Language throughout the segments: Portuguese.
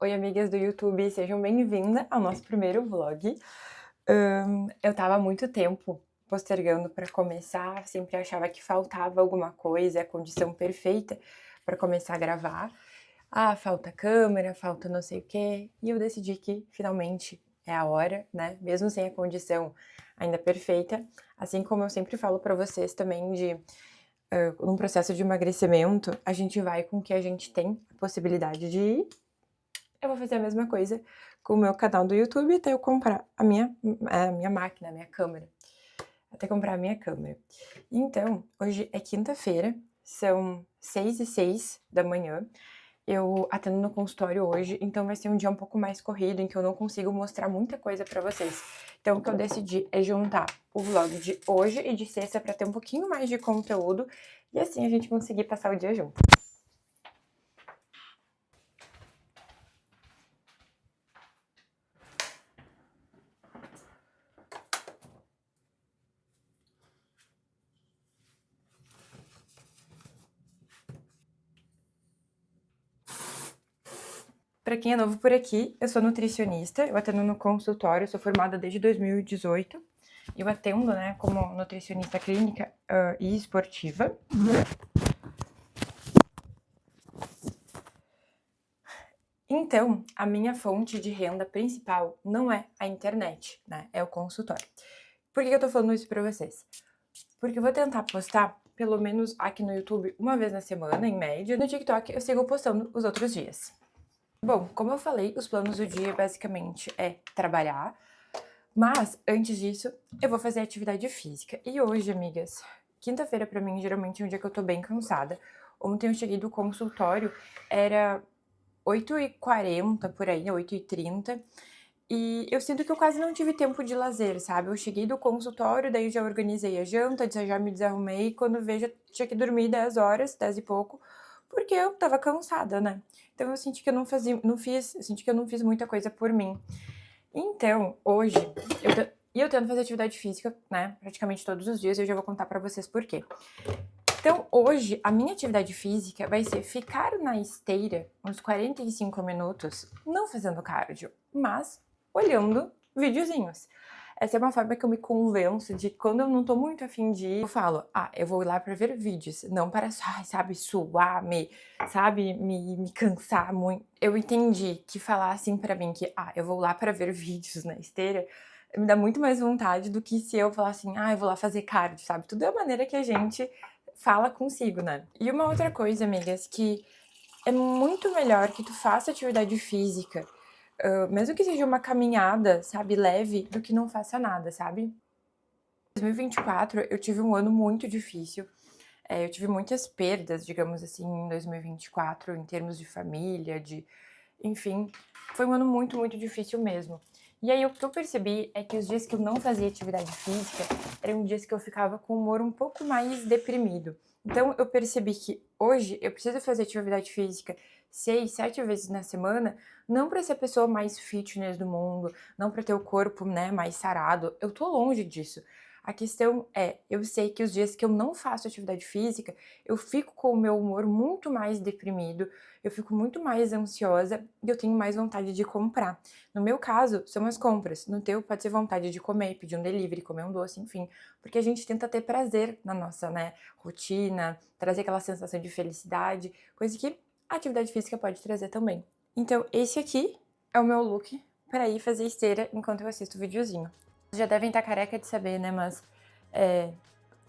Oi, amigas do YouTube, sejam bem-vindas ao nosso primeiro vlog. Eu tava há muito tempo postergando para começar, sempre achava que faltava alguma coisa, a condição perfeita para começar a gravar. Ah, falta câmera, falta não sei o quê, e eu decidi que finalmente é a hora, né? Mesmo sem a condição ainda perfeita, assim como eu sempre falo para vocês também num processo de emagrecimento, a gente vai com o que a gente tem a possibilidade de ir. Eu vou fazer a mesma coisa com o meu canal do YouTube até eu comprar a minha máquina, a minha câmera. Até comprar a minha câmera. Então, hoje é quinta-feira, são 6h06 da manhã. Eu atendo no consultório hoje, então vai ser um dia um pouco mais corrido, em que eu não consigo mostrar muita coisa pra vocês. Então, o que eu decidi é juntar o vlog de hoje e de sexta pra ter um pouquinho mais de conteúdo e assim a gente conseguir passar o dia junto. Para quem é novo por aqui, eu sou nutricionista, eu atendo no consultório, sou formada desde 2018. Eu atendo, né, como nutricionista clínica e esportiva. Então, a minha fonte de renda principal não é a internet, né, é o consultório. Por que eu tô falando isso pra vocês? Porque eu vou tentar postar, pelo menos aqui no YouTube, uma vez na semana, em média. No TikTok, eu sigo postando os outros dias. Bom, como eu falei, os planos do dia basicamente é trabalhar, mas antes disso eu vou fazer atividade física. E hoje, amigas, quinta-feira pra mim geralmente é um dia que eu tô bem cansada. Ontem eu cheguei do consultório, era 8h40 por aí, 8h30, e eu sinto que eu quase não tive tempo de lazer, sabe? Eu cheguei do consultório, daí já organizei a janta, já me desarrumei, quando vejo tinha que dormir 10 horas, 10 e pouco, porque eu tava cansada, né? Então eu senti que eu não fiz muita coisa por mim. Então, hoje, eu tento fazer atividade física, né, praticamente todos os dias, e eu já vou contar pra vocês por quê. Então, hoje, a minha atividade física vai ser ficar na esteira uns 45 minutos, não fazendo cardio, mas olhando videozinhos. Essa é uma forma que eu me convenço de que quando eu não tô muito afim de ir, eu falo, eu vou lá pra ver vídeos, não para, sabe, suar, me cansar muito. Eu entendi que falar assim pra mim que, eu vou lá pra ver vídeos na esteira, me dá muito mais vontade do que se eu falar assim, eu vou lá fazer cardio, sabe? Tudo é a maneira que a gente fala consigo, né? E uma outra coisa, amigas, que é muito melhor que tu faça atividade física, mesmo que seja uma caminhada, sabe, leve, do que não faça nada, sabe? Em 2024, eu tive um ano muito difícil. Eu tive muitas perdas, digamos assim, em 2024, em termos de família, enfim, foi um ano muito, muito difícil mesmo. E aí o que eu percebi é que os dias que eu não fazia atividade física eram dias que eu ficava com o humor um pouco mais deprimido. Então eu percebi que hoje eu preciso fazer atividade física 6, 7 vezes na semana, não para ser a pessoa mais fitness do mundo, não para ter o corpo, né, mais sarado. Eu tô longe disso. A questão é, eu sei que os dias que eu não faço atividade física, eu fico com o meu humor muito mais deprimido, eu fico muito mais ansiosa e eu tenho mais vontade de comprar. No meu caso, são as compras. No teu, pode ser vontade de comer, pedir um delivery, comer um doce, enfim. Porque a gente tenta ter prazer na nossa, né, rotina, trazer aquela sensação de felicidade, coisa que a atividade física pode trazer também. Então, esse aqui é o meu look para ir fazer esteira enquanto eu assisto o videozinho. Vocês já devem estar careca de saber, né, mas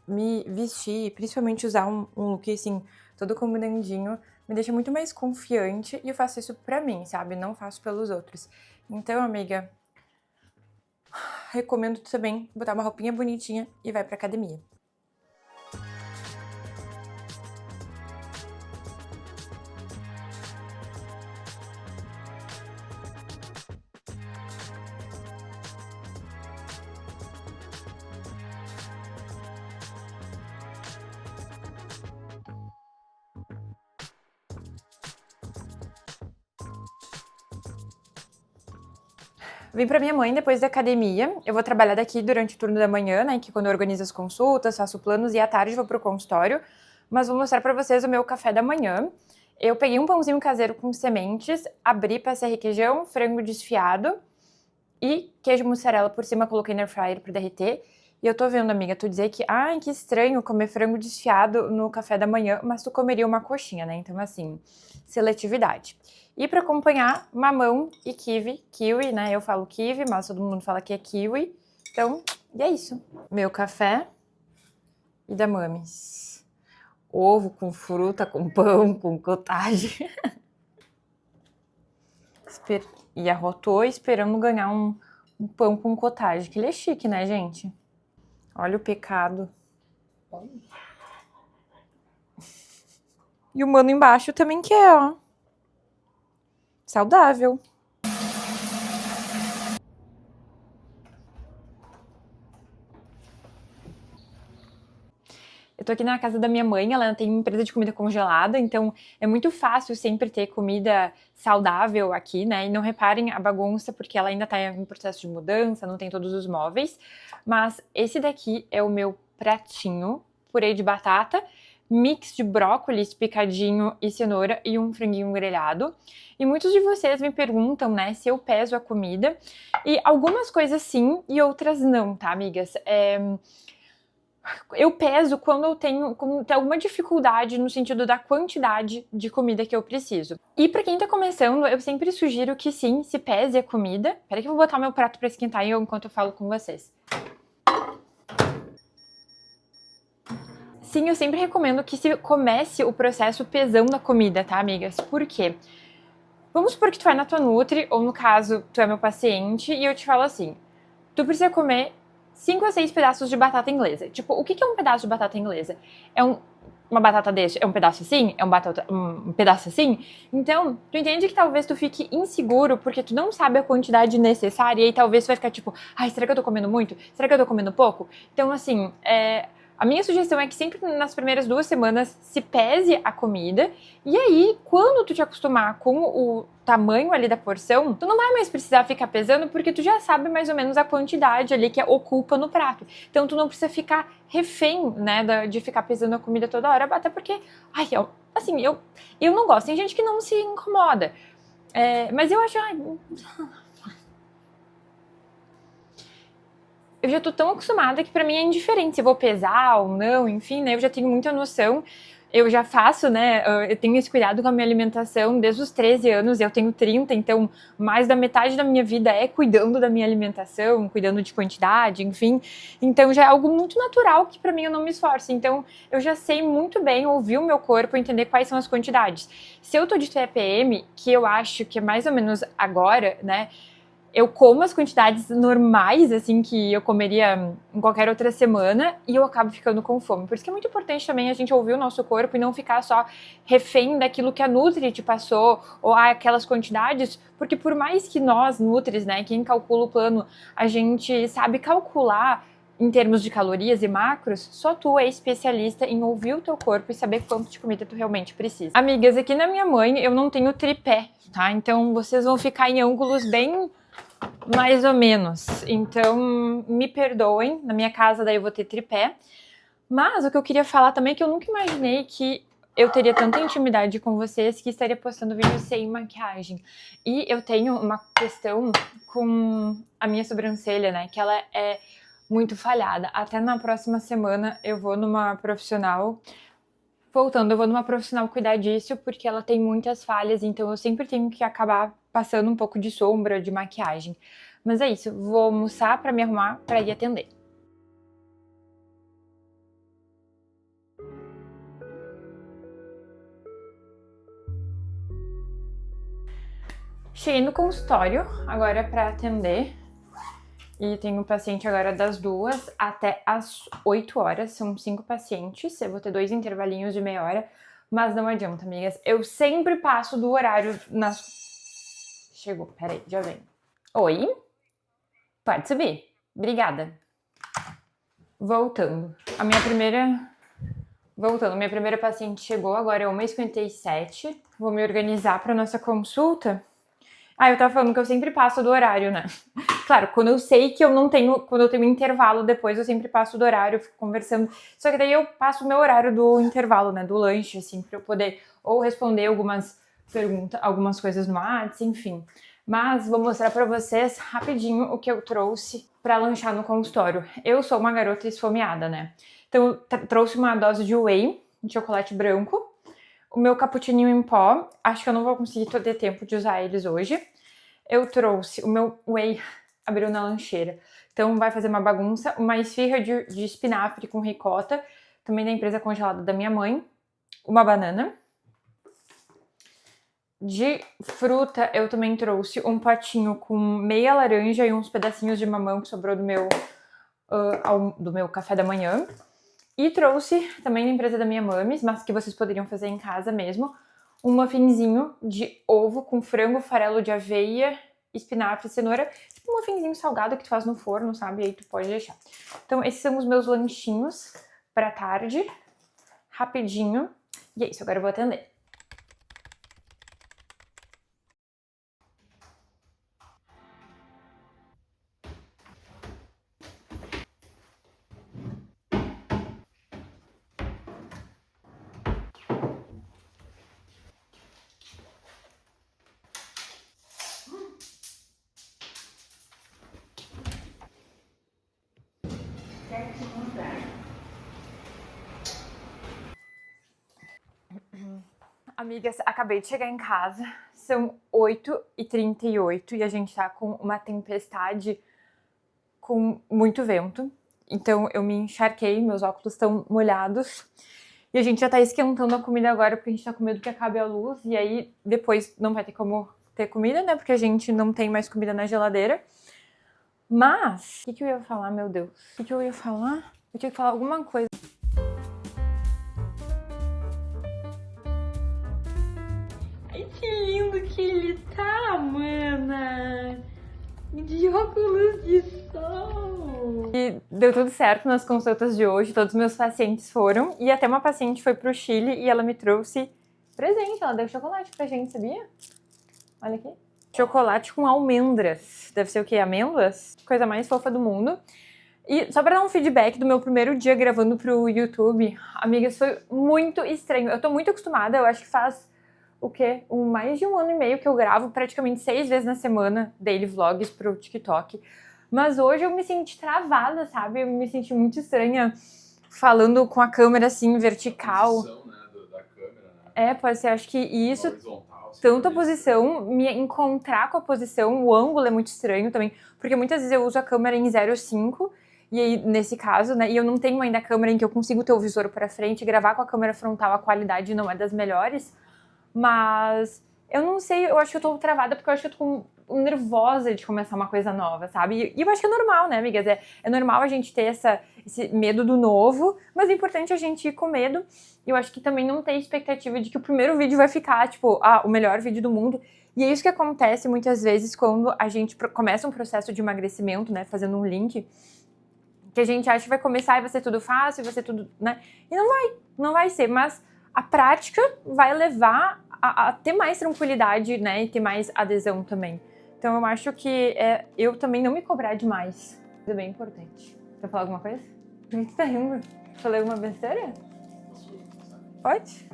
me vestir, principalmente usar um look assim, todo combinandinho, me deixa muito mais confiante e eu faço isso pra mim, sabe? Não faço pelos outros. Então, amiga, recomendo tu também botar uma roupinha bonitinha e vai pra academia. Vim pra minha mãe depois da academia. Eu vou trabalhar daqui durante o turno da manhã, né? Que é quando eu organizo as consultas, faço planos, e à tarde vou pro consultório. Mas vou mostrar pra vocês o meu café da manhã. Eu peguei um pãozinho caseiro com sementes, abri, passei requeijão, frango desfiado e queijo mussarela por cima, coloquei na air fryer pra derreter. E eu tô vendo, amiga, tu dizer que, ai, que estranho comer frango desfiado no café da manhã, mas tu comeria uma coxinha, né? Então, assim, seletividade. E pra acompanhar, mamão e kiwi, né? Eu falo kiwi, mas todo mundo fala que é kiwi. Então, e é isso. Meu café e da Mames. Ovo com fruta, com pão, com cottage. E arrotou esperando ganhar um pão com cottage, que ele é chique, né, gente? Olha o pecado. E o mano embaixo também quer, ó. Saudável. Eu tô aqui na casa da minha mãe, ela tem uma empresa de comida congelada, então é muito fácil sempre ter comida saudável aqui, né? E não reparem a bagunça, porque ela ainda tá em processo de mudança, não tem todos os móveis. Mas esse daqui é o meu pratinho, purê de batata, mix de brócolis picadinho e cenoura e um franguinho grelhado. E muitos de vocês me perguntam, né, se eu peso a comida. E algumas coisas sim e outras não, tá, amigas? Eu peso quando tem alguma dificuldade no sentido da quantidade de comida que eu preciso. E pra quem tá começando, eu sempre sugiro que sim, se pese a comida. Peraí que eu vou botar meu prato pra esquentar enquanto eu falo com vocês. Sim, eu sempre recomendo que se comece o processo pesando a comida, tá, amigas? Por quê? Vamos supor que tu vai na tua Nutri, ou no caso, tu é meu paciente, e eu te falo assim, tu precisa comer 5 a 6 pedaços de batata inglesa. Tipo, o que é um pedaço de batata inglesa? É uma batata desse? É um pedaço assim? É um pedaço assim? Então, tu entende que talvez tu fique inseguro porque tu não sabe a quantidade necessária e aí talvez tu vai ficar tipo, ai, será que eu tô comendo muito? Será que eu tô comendo pouco? Então, assim, a minha sugestão é que sempre nas primeiras 2 semanas se pese a comida e aí, quando tu te acostumar com o tamanho ali da porção, tu não vai mais precisar ficar pesando porque tu já sabe mais ou menos a quantidade ali que ocupa no prato. Então tu não precisa ficar refém, né, de ficar pesando a comida toda hora, até porque, ai, eu não gosto. Tem gente que não se incomoda, mas eu acho, eu já tô tão acostumada que pra mim é indiferente se eu vou pesar ou não, enfim, né? Eu já tenho muita noção. Eu já faço, né? Eu tenho esse cuidado com a minha alimentação desde os 13 anos, eu tenho 30, então mais da metade da minha vida é cuidando da minha alimentação, cuidando de quantidade, enfim. Então já é algo muito natural que pra mim eu não me esforço. Então eu já sei muito bem ouvir o meu corpo, entender quais são as quantidades. Se eu tô de TPM, que eu acho que é mais ou menos agora, né? Eu como as quantidades normais, assim, que eu comeria em qualquer outra semana e eu acabo ficando com fome. Por isso que é muito importante também a gente ouvir o nosso corpo e não ficar só refém daquilo que a Nutri te passou ou aquelas quantidades, porque por mais que nós, Nutris, né, quem calcula o plano, a gente sabe calcular em termos de calorias e macros, só tu é especialista em ouvir o teu corpo e saber quanto de comida tu realmente precisa. Amigas, aqui na minha mãe eu não tenho tripé, tá? Então vocês vão ficar em ângulos bem mais ou menos. Então, me perdoem, na minha casa daí eu vou ter tripé. Mas o que eu queria falar também é que eu nunca imaginei que eu teria tanta intimidade com vocês que estaria postando vídeos sem maquiagem. E eu tenho uma questão com a minha sobrancelha, né? Que ela é muito falhada. Até na próxima semana eu vou numa profissional. Voltando, eu vou numa profissional cuidar disso porque ela tem muitas falhas, então eu sempre tenho que acabar passando um pouco de sombra, de maquiagem. Mas é isso, vou almoçar pra me arrumar pra ir atender. Cheguei no consultório agora pra atender e tenho um paciente agora das 2 até as 8 horas, são 5 pacientes, eu vou ter 2 intervalinhos de meia hora, mas não adianta, amigas, eu sempre passo do horário nas... Chegou, peraí, já vem. Oi? Pode subir. Obrigada. Voltando. Minha primeira paciente chegou, agora é 1h57. Vou me organizar para nossa consulta. Ah, eu tava falando que eu sempre passo do horário, né? Claro, quando eu sei que eu não tenho, quando eu tenho um intervalo depois, eu sempre passo do horário, eu fico conversando. Só que daí eu passo o meu horário do intervalo, né? Do lanche, assim, pra eu poder ou responder algumas perguntas, algumas coisas no WhatsApp, enfim. Mas vou mostrar pra vocês rapidinho o que eu trouxe pra lanchar no consultório. Eu sou uma garota esfomeada, né? Então eu trouxe uma dose de whey, de chocolate branco, o meu cappuccininho em pó. Acho que eu não vou conseguir ter tempo de usar eles hoje. Eu trouxe o meu whey, abriu na lancheira, então vai fazer uma bagunça. Uma esfirra de espinafre com ricota, também da empresa congelada da minha mãe. Uma banana. De fruta, eu também trouxe um potinho com meia laranja e uns pedacinhos de mamão que sobrou do meu café da manhã. E trouxe, também da empresa da minha Mamis, mas que vocês poderiam fazer em casa mesmo, um muffinzinho de ovo com frango, farelo de aveia, espinafre, cenoura. Tipo um muffinzinho salgado que tu faz no forno, sabe? E aí tu pode deixar. Então esses são os meus lanchinhos pra tarde, rapidinho. E é isso, agora eu vou atender. Amigas, acabei de chegar em casa, são 8h38 e a gente tá com uma tempestade com muito vento. Então eu me encharquei, meus óculos estão molhados. E a gente já tá esquentando a comida agora porque a gente tá com medo que acabe a luz. E aí depois não vai ter como ter comida, né? Porque a gente não tem mais comida na geladeira. Mas, o que eu ia falar, meu Deus? O que eu ia falar? Eu tinha que falar alguma coisa. Ai, que lindo que ele tá, mana! De óculos de sol! E deu tudo certo nas consultas de hoje, todos os meus pacientes foram. E até uma paciente foi pro Chile e ela me trouxe presente, ela deu chocolate pra gente, sabia? Olha aqui. Chocolate com almendras. Deve ser o quê? Amêndoas? Coisa mais fofa do mundo. E só pra dar um feedback do meu primeiro dia gravando pro YouTube, amigas, foi muito estranho. Eu tô muito acostumada, eu acho que faz o quê? Mais de 1 ano e meio que eu gravo praticamente 6 vezes na semana daily vlogs pro TikTok. Mas hoje eu me senti travada, sabe? Eu me senti muito estranha falando com a câmera assim, vertical. A posição, né, da câmera, né? Pode ser, acho que isso... Horizontal, assim, tanto a posição, me encontrar com a posição, o ângulo é muito estranho também, porque muitas vezes eu uso a câmera em 0,5, e aí, nesse caso, né, e eu não tenho ainda a câmera em que eu consigo ter o visor pra frente, gravar com a câmera frontal, a qualidade não é das melhores, mas eu não sei, eu acho que eu tô travada porque eu acho que eu tô nervosa de começar uma coisa nova, sabe? E eu acho que é normal, né, amigas? É normal a gente ter esse medo do novo, mas é importante a gente ir com medo. E eu acho que também não ter expectativa de que o primeiro vídeo vai ficar, tipo, o melhor vídeo do mundo. E é isso que acontece muitas vezes quando a gente começa um processo de emagrecimento, né, fazendo um link, que a gente acha que vai começar e vai ser tudo fácil, vai ser tudo, né? E não vai ser, mas a prática vai levar a ter mais tranquilidade, né, e ter mais adesão também. Então eu acho que eu também não me cobrar demais. Isso é bem importante. Quer falar alguma coisa? Por que tu tá rindo? Falei alguma besteira? Pode?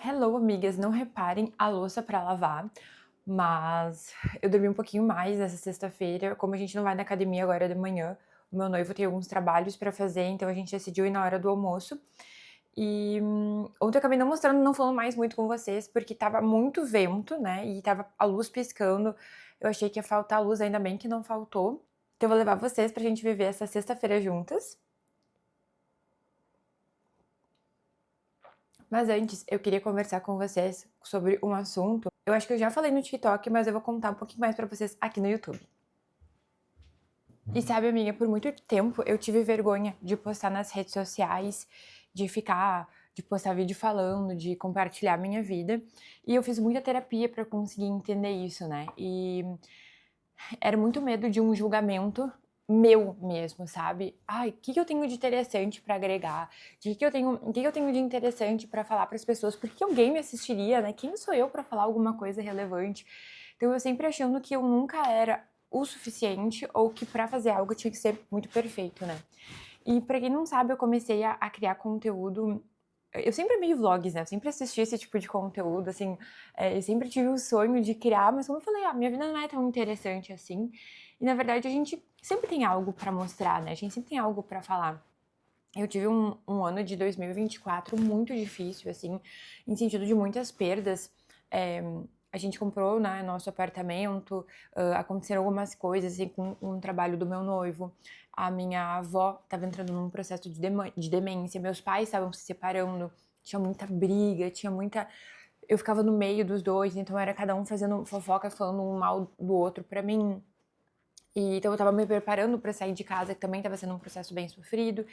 Hello, amigas, não reparem a louça pra lavar, mas eu dormi um pouquinho mais essa sexta-feira, como a gente não vai na academia agora de manhã, o meu noivo tem alguns trabalhos pra fazer, então a gente decidiu ir na hora do almoço. E ontem eu acabei não mostrando, não falando mais muito com vocês, porque tava muito vento, né, e tava a luz piscando, eu achei que ia faltar luz, ainda bem que não faltou. Então eu vou levar vocês pra gente viver essa sexta-feira juntas. Mas antes, eu queria conversar com vocês sobre um assunto. Eu acho que eu já falei no TikTok, mas eu vou contar um pouquinho mais pra vocês aqui no YouTube. E sabe, amiga, por muito tempo eu tive vergonha de postar nas redes sociais, de postar vídeo falando, de compartilhar minha vida. E eu fiz muita terapia pra conseguir entender isso, né? E era muito medo de um julgamento meu mesmo, sabe? Ai, o que eu tenho de interessante pra agregar? O que eu tenho de interessante pra falar pras pessoas? Por que alguém me assistiria, né? Quem sou eu pra falar alguma coisa relevante? Então eu sempre achando que eu nunca era o suficiente ou que pra fazer algo tinha que ser muito perfeito, né? E pra quem não sabe, eu comecei a criar conteúdo. Eu sempre amei vlogs, né? Eu sempre assisti esse tipo de conteúdo, assim. Eu sempre tive o sonho de criar, mas como eu falei, minha vida não é tão interessante assim. E na verdade a gente sempre tem algo pra mostrar, né? A gente sempre tem algo pra falar. Eu tive um ano de 2024 muito difícil, assim, em sentido de muitas perdas. A gente comprou, né, nosso apartamento, aconteceram algumas coisas, assim, com um trabalho do meu noivo. A minha avó estava entrando num processo de demência, meus pais estavam se separando, tinha muita briga, tinha muita... Eu ficava no meio dos dois, então era cada um fazendo fofoca, falando um mal do outro pra mim. E então eu tava me preparando pra sair de casa, que também tava sendo um processo bem sofrido.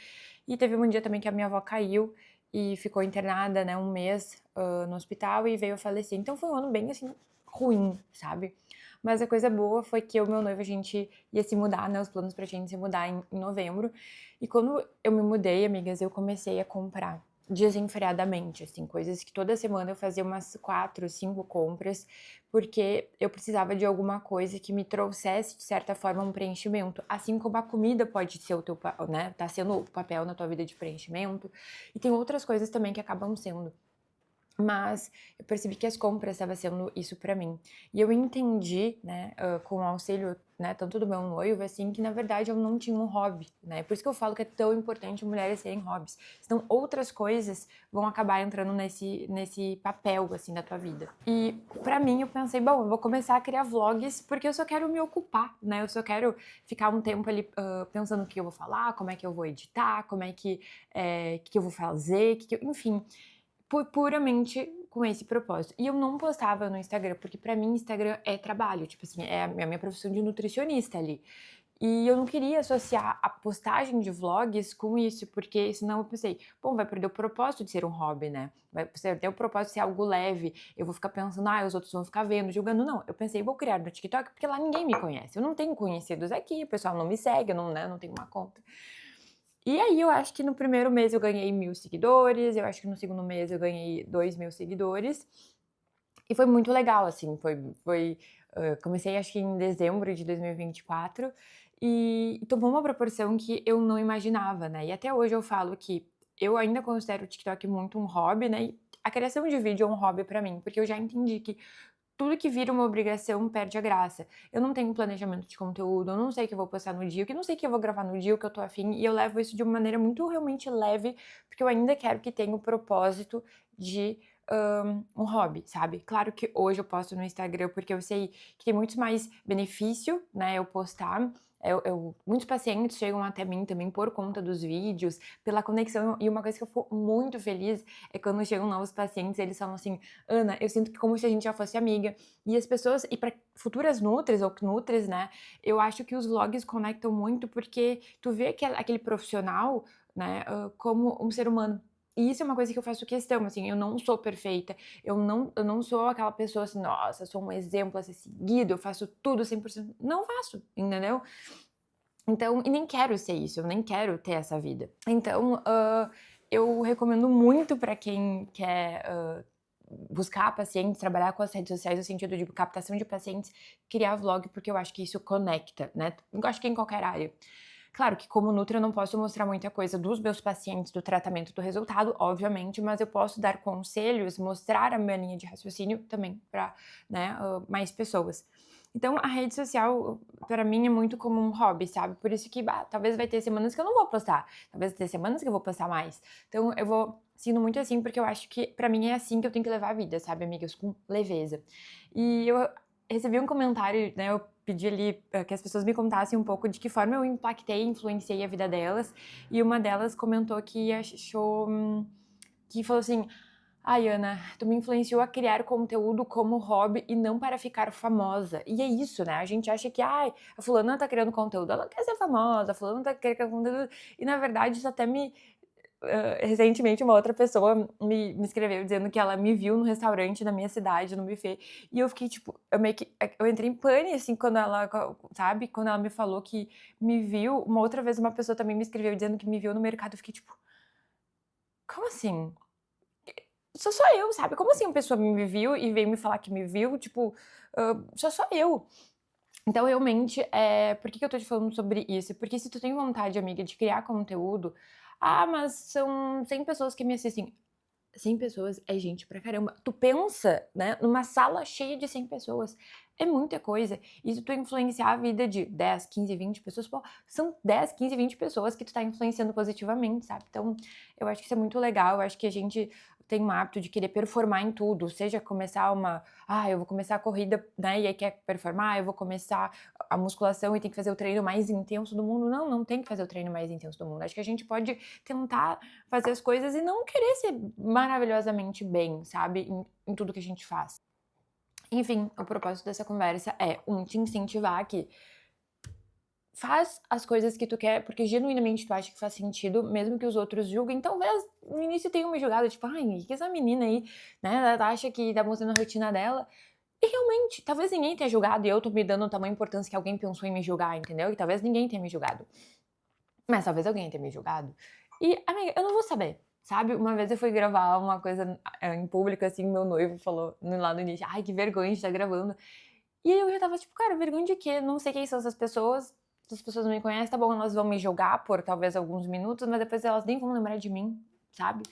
E teve um dia também que a minha avó caiu e ficou internada, né, um mês no hospital e veio a falecer. Então foi um ano bem, assim, ruim, sabe? Mas a coisa boa foi que eu e meu noivo, a gente ia se mudar, né, os planos pra gente se mudar em novembro. E quando eu me mudei, amigas, eu comecei a comprar desenfreadamente, assim, coisas que toda semana eu fazia umas 4, 5 compras, porque eu precisava de alguma coisa que me trouxesse, de certa forma, um preenchimento. Assim como a comida pode ser o teu, né, tá sendo o papel na tua vida de preenchimento, e tem outras coisas também que acabam sendo. Mas eu percebi que as compras estavam sendo isso pra mim. E eu entendi, né, com o auxílio, né, tanto do meu noivo, assim, que na verdade eu não tinha um hobby, né? Por isso que eu falo que é tão importante mulheres terem hobbies. Senão outras coisas vão acabar entrando nesse papel, assim, da tua vida. E pra mim eu pensei, bom, eu vou começar a criar vlogs porque eu só quero me ocupar, né? Eu só quero ficar um tempo ali pensando o que eu vou falar, como é que eu vou editar, como é que eu vou fazer, enfim, puramente com esse propósito. E eu não postava no Instagram, porque pra mim Instagram é trabalho, tipo assim, é a minha profissão de nutricionista ali. E eu não queria associar a postagem de vlogs com isso, porque senão eu pensei, bom, vai perder o propósito de ser um hobby, né? Vai perder o propósito de ser algo leve, eu vou ficar pensando, os outros vão ficar vendo, julgando. Não, eu pensei, vou criar no TikTok, porque lá ninguém me conhece. Eu não tenho conhecidos aqui, o pessoal não me segue, eu não, né, não tenho uma conta. E aí eu acho que no primeiro mês eu ganhei 1.000 seguidores, eu acho que no segundo mês eu ganhei 2.000 seguidores. E foi muito legal, assim, comecei acho que em dezembro de 2024 e tomou uma proporção que eu não imaginava, né? E até hoje eu falo que eu ainda considero o TikTok muito um hobby, né? E a criação de vídeo é um hobby pra mim, porque eu já entendi que tudo que vira uma obrigação perde a graça. Eu não tenho planejamento de conteúdo, eu não sei o que eu vou postar no dia, eu não sei o que eu vou gravar no dia, o que eu tô afim, e eu levo isso de uma maneira muito realmente leve, porque eu ainda quero que tenha o propósito de um hobby, sabe? Claro que hoje eu posto no Instagram porque eu sei que tem muito mais benefício, né, eu postar, Muitos pacientes chegam até mim também por conta dos vídeos, pela conexão, e uma coisa que eu fico muito feliz é quando chegam novos pacientes, eles falam assim: Ana, eu sinto que como se a gente já fosse amiga. E as pessoas, e para futuras nutris ou nutris, né, eu acho que os vlogs conectam muito porque tu vê aquele profissional, né, como um ser humano. E isso é uma coisa que eu faço questão, assim, eu não sou perfeita, eu não sou aquela pessoa assim, nossa, sou um exemplo a ser seguido, eu faço tudo 100%. Não faço, entendeu? Então, e nem quero ser isso, eu nem quero ter essa vida. Então, eu recomendo muito para quem quer buscar pacientes, trabalhar com as redes sociais no sentido de captação de pacientes, criar vlog, porque eu acho que isso conecta, né? Eu acho que em qualquer área. Claro que como Nutri eu não posso mostrar muita coisa dos meus pacientes, do tratamento, do resultado, obviamente, mas eu posso dar conselhos, mostrar a minha linha de raciocínio também para, né, mais pessoas. Então a rede social, para mim, é muito como um hobby, sabe? Por isso que talvez vai ter semanas que eu não vou postar, talvez ter semanas que eu vou postar mais. Então eu vou sendo muito assim, porque eu acho que para mim é assim que eu tenho que levar a vida, sabe, amigas? Com leveza. E eu recebi um comentário, né, eu pedi ali que as pessoas me contassem um pouco de que forma eu impactei, influenciei a vida delas, e uma delas comentou que achou, que falou assim: ai, Ana, tu me influenciou a criar conteúdo como hobby e não para ficar famosa. E é isso, né? A gente acha que, ai, a fulana tá criando conteúdo, ela quer ser famosa, a fulana tá criando conteúdo, e na verdade isso até me... recentemente uma outra pessoa me escreveu dizendo que ela me viu no restaurante na minha cidade, no buffet, e eu fiquei tipo, eu entrei em pânico, assim, quando ela, sabe, quando ela me falou que me viu. Uma outra vez uma pessoa também me escreveu dizendo que me viu no mercado, eu fiquei tipo, como assim? Sou só eu, sabe? Como assim uma pessoa me viu e veio me falar que me viu? Tipo, sou eu. Então, realmente, por que eu tô te falando sobre isso? Porque se tu tem vontade, amiga, de criar conteúdo, mas são 100 pessoas que me assistem. 100 pessoas é gente pra caramba. Tu pensa, né, numa sala cheia de 100 pessoas, é muita coisa. E se tu influenciar a vida de 10, 15, 20 pessoas, pô, são 10, 15, 20 pessoas que tu tá influenciando positivamente, sabe? Então, eu acho que isso é muito legal, eu acho que a gente tem um hábito de querer performar em tudo, seja começar eu vou começar a corrida, né, e aí quer performar, eu vou começar a musculação e tem que fazer o treino mais intenso do mundo. Não tem que fazer o treino mais intenso do mundo. Acho que a gente pode tentar fazer as coisas e não querer ser maravilhosamente bem, sabe, em tudo que a gente faz. Enfim, o propósito dessa conversa é, te incentivar que faz as coisas que tu quer, porque genuinamente tu acha que faz sentido, mesmo que os outros julguem. Talvez no início tenham me julgado, tipo, ai, o que essa menina aí, né, ela acha que tá mostrando a rotina dela. E realmente, talvez ninguém tenha julgado e eu tô me dando a tamanha importância que alguém pensou em me julgar, entendeu? E talvez ninguém tenha me julgado. Mas talvez alguém tenha me julgado. E, amiga, eu não vou saber, sabe? Uma vez eu fui gravar uma coisa em público, assim, meu noivo falou lá no início, ai, que vergonha de estar gravando. E aí eu já tava tipo, cara, vergonha de quê? Não sei quem são essas pessoas, as pessoas não me conhecem, tá bom, elas vão me julgar por talvez alguns minutos, mas depois elas nem vão lembrar de mim, sabe?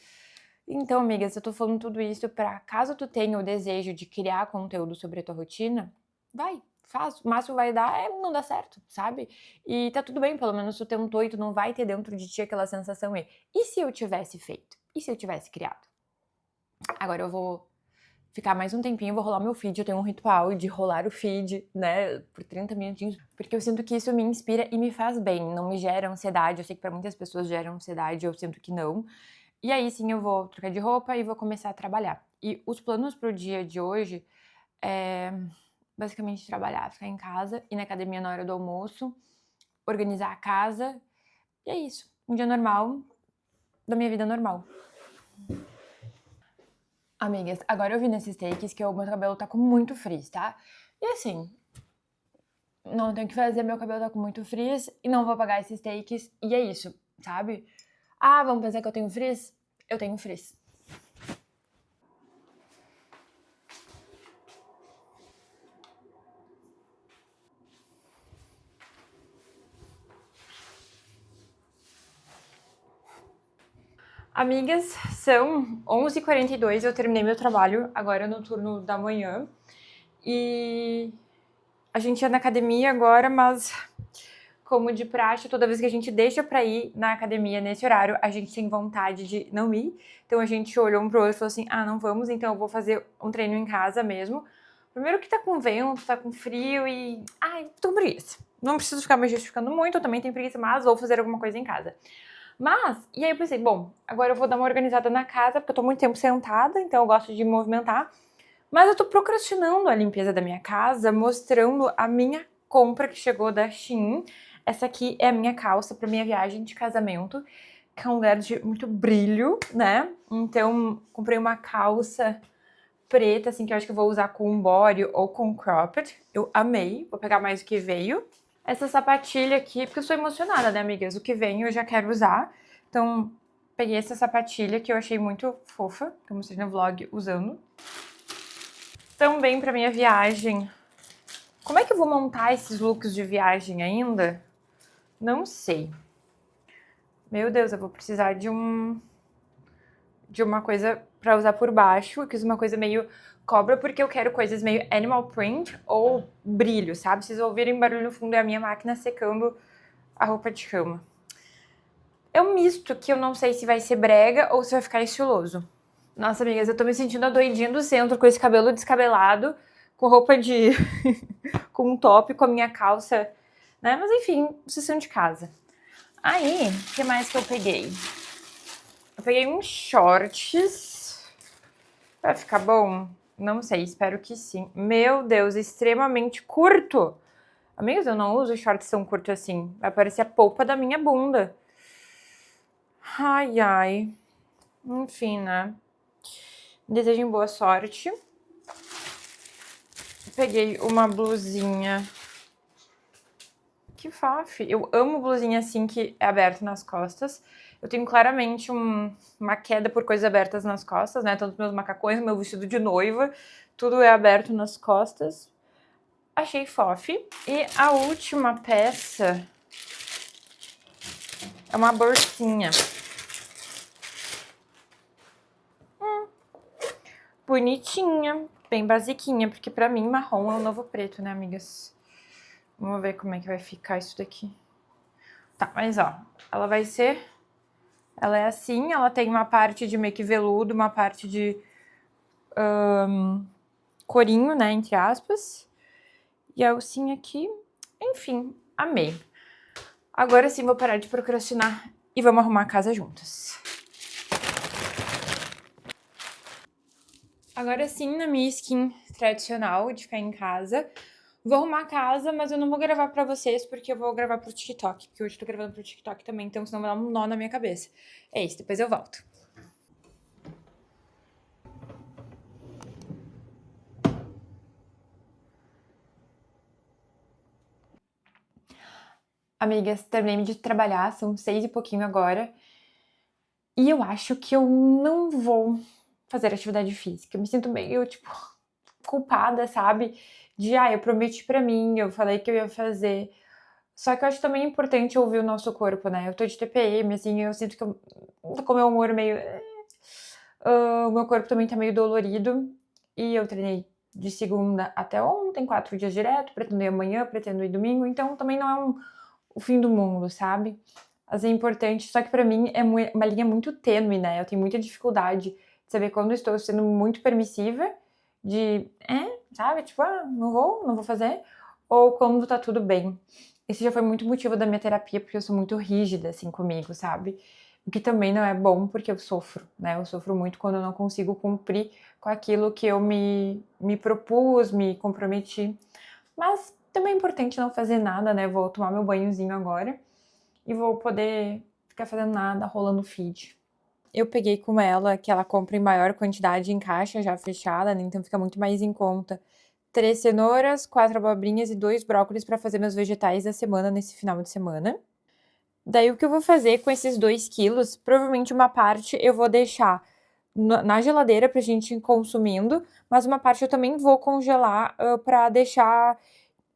Então, amigas, eu tô falando tudo isso pra, caso tu tenha o desejo de criar conteúdo sobre a tua rotina, vai, faz. O máximo vai dar não dar certo, sabe? E tá tudo bem, pelo menos tu tentou e tu não vai ter dentro de ti aquela sensação e se eu tivesse feito? E se eu tivesse criado? Agora eu vou ficar mais um tempinho, vou rolar meu feed, eu tenho um ritual de rolar o feed, né, por 30 minutinhos, porque eu sinto que isso me inspira e me faz bem, não me gera ansiedade. Eu sei que pra muitas pessoas gera ansiedade, eu sinto que não. E aí sim eu vou trocar de roupa e vou começar a trabalhar. E os planos pro dia de hoje é basicamente trabalhar, ficar em casa, ir na academia na hora do almoço, organizar a casa, e é isso. Um dia normal da minha vida normal. Amigas, agora eu vi nesses takes que o meu cabelo tá com muito frizz, tá? E assim, não tenho o que fazer, meu cabelo tá com muito frizz e não vou apagar esses takes, e é isso, sabe? Vamos pensar que eu tenho frizz? Eu tenho frizz. Amigas, são 11h42, eu terminei meu trabalho agora no turno da manhã e a gente ia na academia agora, mas como de praxe, toda vez que a gente deixa pra ir na academia nesse horário, a gente tem vontade de não ir. Então a gente olhou um pro outro e falou assim, não vamos, então eu vou fazer um treino em casa mesmo, Primeiro que tá com vento, tá com frio e... Ai, tô com preguiça. Não preciso ficar me justificando muito, eu também tenho preguiça, mas vou fazer alguma coisa em casa. Mas, e aí eu pensei, bom, agora eu vou dar uma organizada na casa, porque eu tô muito tempo sentada, então eu gosto de movimentar. Mas eu tô procrastinando a limpeza da minha casa, mostrando a minha compra que chegou da Shein. Essa aqui é a minha calça pra minha viagem de casamento, que é um lugar de muito brilho, né? Então, comprei uma calça preta, assim, que eu acho que eu vou usar com um body ou com cropped. Eu amei, vou pegar mais o que veio. Essa sapatilha aqui, porque eu sou emocionada, né, amigas? O que vem eu já quero usar. Então, peguei essa sapatilha que eu achei muito fofa, que eu mostrei no vlog usando. Também pra minha viagem. Como é que eu vou montar esses looks de viagem ainda? Não sei. Meu Deus, eu vou precisar de uma coisa pra usar por baixo. Eu quis uma coisa meio cobra, porque eu quero coisas meio animal print ou brilho, sabe? Vocês ouvirem barulho no fundo, é a minha máquina secando a roupa de cama. É um misto que eu não sei se vai ser brega ou se vai ficar estiloso. Nossa, amigas, eu tô me sentindo a doidinha do centro com esse cabelo descabelado, com roupa de... com um top, com a minha calça, né? Mas enfim, sessão de casa. Aí, o que mais que eu peguei? Eu peguei uns shorts. Vai ficar bom? Não sei, espero que sim. Meu Deus, extremamente curto. Amigos, eu não uso shorts tão curto assim. Vai parecer a polpa da minha bunda. Ai, ai. Enfim, né? Desejem boa sorte. Peguei uma blusinha. Que faf. Eu amo blusinha assim que é aberta nas costas. Eu tenho claramente uma queda por coisas abertas nas costas, né? Tanto meus macacões, meu vestido de noiva, tudo é aberto nas costas. Achei fof. E a última peça é uma bolsinha. Bonitinha, bem basiquinha, porque pra mim marrom é o novo preto, né, amigas? Vamos ver como é que vai ficar isso daqui. Tá, mas ó, ela vai ser... Ela é assim, ela tem uma parte de meio que veludo, uma parte de corinho, né, entre aspas. E a alcinha aqui, enfim, amei. Agora sim vou parar de procrastinar e vamos arrumar a casa juntas. Agora sim, na minha skin tradicional de ficar em casa, vou arrumar a casa, mas eu não vou gravar pra vocês porque eu vou gravar pro TikTok, porque hoje eu tô gravando pro TikTok também, então senão vai dar um nó na minha cabeça. É isso, depois eu volto. Amigas, terminei de trabalhar, são 6 e pouquinho agora. E eu acho que eu não vou fazer atividade física. Eu me sinto meio, tipo, culpada, sabe? Eu prometi pra mim, eu falei que eu ia fazer. Só que eu acho também importante ouvir o nosso corpo, né? Eu tô de TPM, assim, eu sinto que eu tô com o meu humor meio... o meu corpo também tá meio dolorido. E eu treinei de segunda até ontem, 4 dias direto, pretendo ir amanhã, pretendo ir domingo. Então também não é o fim do mundo, sabe? Mas é importante, só que pra mim é uma linha muito tênue, né? Eu tenho muita dificuldade de saber quando eu estou sendo muito permissiva, sabe? Tipo, não vou fazer. Ou quando tá tudo bem. Esse já foi muito motivo da minha terapia, porque eu sou muito rígida, assim, comigo, sabe? O que também não é bom, porque eu sofro, né? Eu sofro muito quando eu não consigo cumprir com aquilo que eu me propus, me comprometi. Mas também é importante não fazer nada, né? Vou tomar meu banhozinho agora e vou poder ficar fazendo nada, rolando feed. Eu peguei com ela que ela compra em maior quantidade em caixa já fechada, né? Então fica muito mais em conta. 3 cenouras, 4 abobrinhas e 2 brócolis para fazer meus vegetais da semana nesse final de semana. Daí o que eu vou fazer com esses 2 quilos, provavelmente uma parte eu vou deixar na geladeira pra gente ir consumindo, mas uma parte eu também vou congelar pra deixar,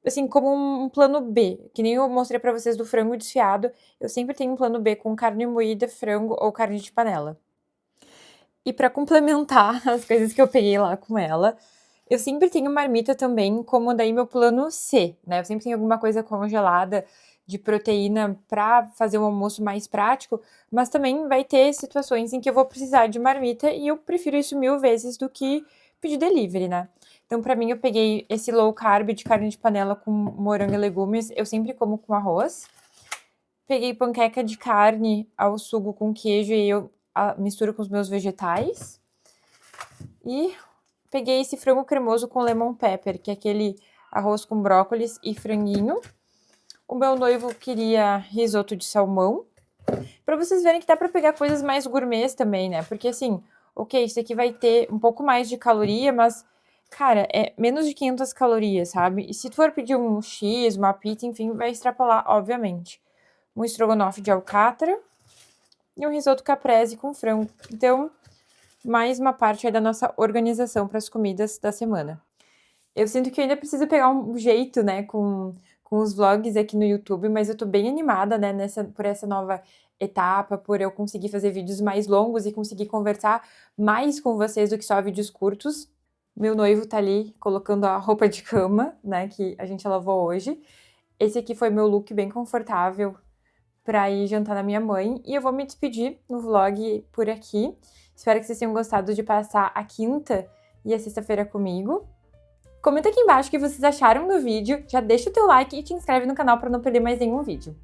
assim, como um plano B. Que nem eu mostrei pra vocês do frango desfiado, eu sempre tenho um plano B com carne moída, frango ou carne de panela. E pra complementar as coisas que eu peguei lá com ela, eu sempre tenho marmita também, como daí meu plano C, né? Eu sempre tenho alguma coisa congelada de proteína pra fazer um almoço mais prático, mas também vai ter situações em que eu vou precisar de marmita e eu prefiro isso 1000 vezes do que pedir delivery, né? Então, pra mim, eu peguei esse low carb de carne de panela com morango e legumes. Eu sempre como com arroz. Peguei panqueca de carne ao sugo com queijo e eu misturo com os meus vegetais. E peguei esse frango cremoso com lemon pepper, que é aquele arroz com brócolis e franguinho. O meu noivo queria risoto de salmão. Pra vocês verem que dá pra pegar coisas mais gourmets também, né? Porque assim, ok, isso aqui vai ter um pouco mais de caloria, mas, cara, é menos de 500 calorias, sabe? E se tu for pedir um X, uma pizza, enfim, vai extrapolar, obviamente. Um estrogonofe de alcatra e um risoto caprese com frango. Então, mais uma parte aí da nossa organização para as comidas da semana. Eu sinto que eu ainda preciso pegar um jeito, né, com os vlogs aqui no YouTube, mas eu tô bem animada, né, por essa nova etapa, por eu conseguir fazer vídeos mais longos e conseguir conversar mais com vocês do que só vídeos curtos. Meu noivo tá ali colocando a roupa de cama, né, que a gente lavou hoje. Esse aqui foi meu look bem confortável para ir jantar na minha mãe. E eu vou me despedir no vlog por aqui. Espero que vocês tenham gostado de passar a quinta e a sexta-feira comigo. Comenta aqui embaixo o que vocês acharam do vídeo, já deixa o teu like e te inscreve no canal para não perder mais nenhum vídeo.